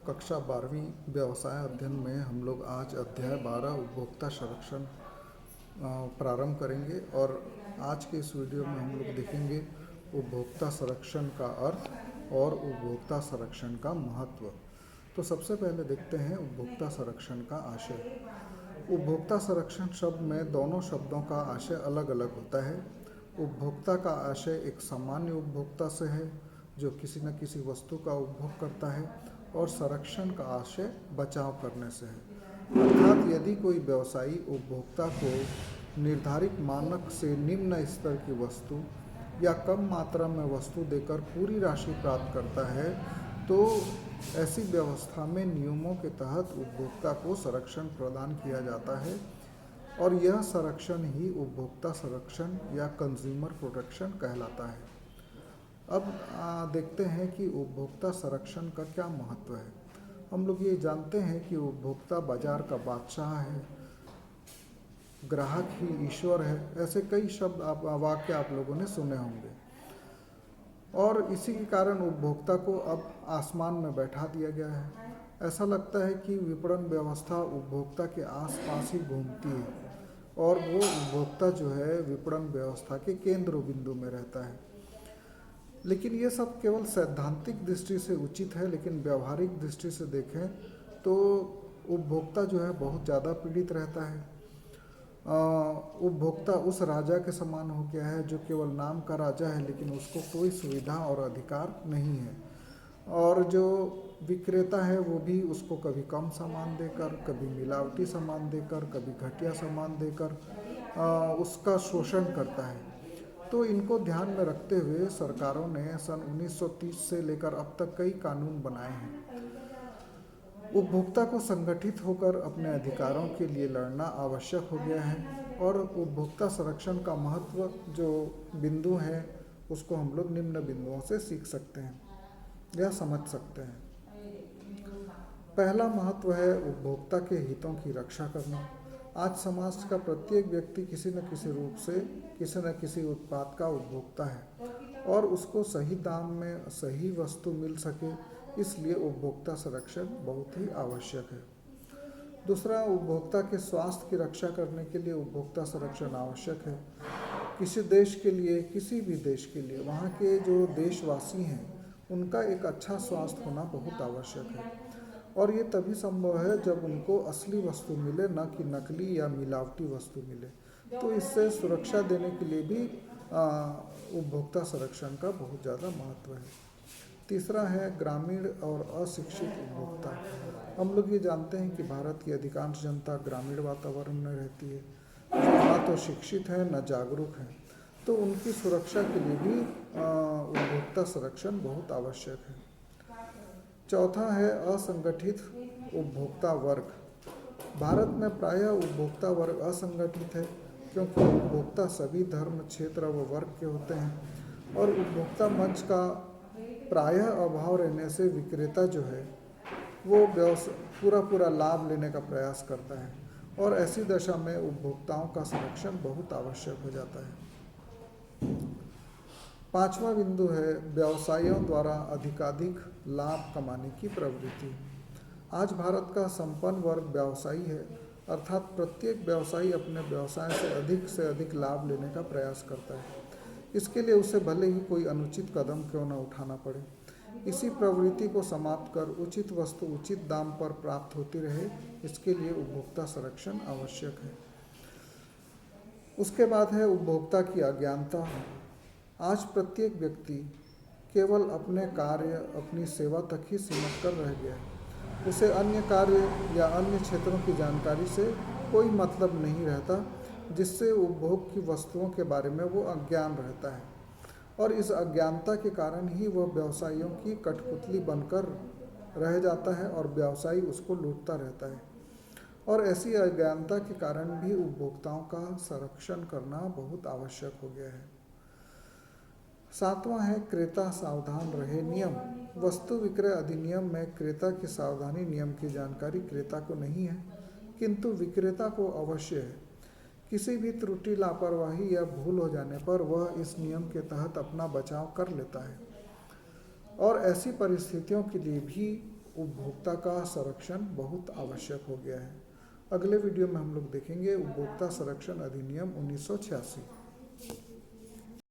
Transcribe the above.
कक्षा 12वीं व्यवसाय अध्ययन में हम लोग आज अध्याय 12 उपभोक्ता संरक्षण प्रारंभ करेंगे और आज के इस वीडियो में हम लोग देखेंगे उपभोक्ता संरक्षण का अर्थ और उपभोक्ता संरक्षण का महत्व। तो सबसे पहले देखते हैं उपभोक्ता संरक्षण का आशय। उपभोक्ता संरक्षण शब्द में दोनों शब्दों का आशय अलग अलग होता है। उपभोक्ता का आशय एक सामान्य उपभोक्ता से है जो किसी न किसी वस्तु का उपभोग करता है, और संरक्षण का आशय बचाव करने से है। अर्थात यदि कोई व्यवसायी उपभोक्ता को निर्धारित मानक से निम्न स्तर की वस्तु या कम मात्रा में वस्तु देकर पूरी राशि प्राप्त करता है, तो ऐसी व्यवस्था में नियमों के तहत उपभोक्ता को संरक्षण प्रदान किया जाता है, और यह संरक्षण ही उपभोक्ता संरक्षण या कंज्यूमर प्रोटेक्शन कहलाता है। अब देखते हैं कि उपभोक्ता संरक्षण का क्या महत्व है। हम लोग ये जानते हैं कि उपभोक्ता बाजार का बादशाह है, ग्राहक ही ईश्वर है। ऐसे कई शब्द वाक्य आप लोगों ने सुने होंगे, और इसी के कारण उपभोक्ता को अब आसमान में बैठा दिया गया है। ऐसा लगता है कि विपणन व्यवस्था उपभोक्ता के आसपास ही घूमती है, और वो उपभोक्ता जो है विपणन व्यवस्था के केंद्र बिंदु में रहता है। लेकिन ये सब केवल सैद्धांतिक दृष्टि से उचित है, लेकिन व्यावहारिक दृष्टि से देखें तो उपभोक्ता जो है बहुत ज़्यादा पीड़ित रहता है। उपभोक्ता उस राजा के समान हो गया है जो केवल नाम का राजा है, लेकिन उसको कोई सुविधा और अधिकार नहीं है। और जो विक्रेता है वो भी उसको कभी कम सामान देकर, कभी मिलावटी सामान देकर, कभी घटिया सामान देकर उसका शोषण करता है। तो इनको ध्यान में रखते हुए सरकारों ने सन 1930 से लेकर अब तक कई कानून बनाए हैं। उपभोक्ता को संगठित होकर अपने अधिकारों के लिए लड़ना आवश्यक हो गया है, और उपभोक्ता संरक्षण का महत्व जो बिंदु है उसको हम लोग निम्न बिंदुओं से सीख सकते हैं या समझ सकते हैं। पहला महत्व है उपभोक्ता के हितों की रक्षा करना। आज समाज का प्रत्येक व्यक्ति किसी न किसी रूप से किसी न किसी उत्पाद का उपभोक्ता है, और उसको सही दाम में सही वस्तु मिल सके, इसलिए उपभोक्ता संरक्षण बहुत ही आवश्यक है। दूसरा, उपभोक्ता के स्वास्थ्य की रक्षा करने के लिए उपभोक्ता संरक्षण आवश्यक है। किसी देश के लिए, किसी भी देश के लिए, वहाँ के जो देशवासी हैं उनका एक अच्छा स्वास्थ्य होना बहुत आवश्यक है, और ये तभी संभव है जब उनको असली वस्तु मिले, न कि नकली या मिलावटी वस्तु मिले। तो इससे सुरक्षा देने के लिए भी उपभोक्ता संरक्षण का बहुत ज़्यादा महत्व है। तीसरा है ग्रामीण और अशिक्षित उपभोक्ता। हम लोग ये जानते हैं कि भारत की अधिकांश जनता ग्रामीण वातावरण में रहती है, जो ना तो शिक्षित है न जागरूक है। तो उनकी सुरक्षा के लिए भी उपभोक्ता संरक्षण बहुत आवश्यक है। चौथा है असंगठित उपभोक्ता वर्ग। भारत में प्रायः उपभोक्ता वर्ग असंगठित है, क्योंकि उपभोक्ता सभी धर्म, क्षेत्र व वर्ग के होते हैं, और उपभोक्ता मंच का प्रायः अभाव रहने से विक्रेता जो है वो पूरा लाभ लेने का प्रयास करता है, और ऐसी दशा में उपभोक्ताओं का संरक्षण बहुत आवश्यक हो जाता है। पांचवा बिंदु है व्यवसायियों द्वारा अधिकाधिक लाभ कमाने की प्रवृत्ति। आज भारत का संपन्न वर्ग व्यवसायी है, अर्थात प्रत्येक व्यवसायी अपने व्यवसाय से अधिक लाभ लेने का प्रयास करता है। इसके लिए उसे भले ही कोई अनुचित कदम क्यों न उठाना पड़े। इसी प्रवृत्ति को समाप्त कर उचित वस्तु उचित दाम पर प्राप्त होती रहे, इसके लिए उपभोक्ता संरक्षण आवश्यक है। उसके बाद है उपभोक्ता की अज्ञानता। आज प्रत्येक व्यक्ति केवल अपने कार्य, अपनी सेवा तक ही सीमित कर रह गया है। उसे अन्य कार्य या अन्य क्षेत्रों की जानकारी से कोई मतलब नहीं रहता, जिससे उपभोग की वस्तुओं के बारे में वो अज्ञान रहता है, और इस अज्ञानता के कारण ही वह व्यवसायियों की कठपुतली बनकर रह जाता है, और व्यवसायी उसको लूटता रहता है। और ऐसी अज्ञानता के कारण भी उपभोक्ताओं का संरक्षण करना बहुत आवश्यक हो गया है। सातवां है क्रेता सावधान रहे नियम। वस्तु विक्रय अधिनियम में क्रेता की सावधानी नियम की जानकारी क्रेता को नहीं है, किंतु विक्रेता को अवश्य है। किसी भी त्रुटि, लापरवाही या भूल हो जाने पर वह इस नियम के तहत अपना बचाव कर लेता है, और ऐसी परिस्थितियों के लिए भी उपभोक्ता का संरक्षण बहुत आवश्यक हो गया है। अगले वीडियो में हम लोग देखेंगे उपभोक्ता संरक्षण अधिनियम 1986।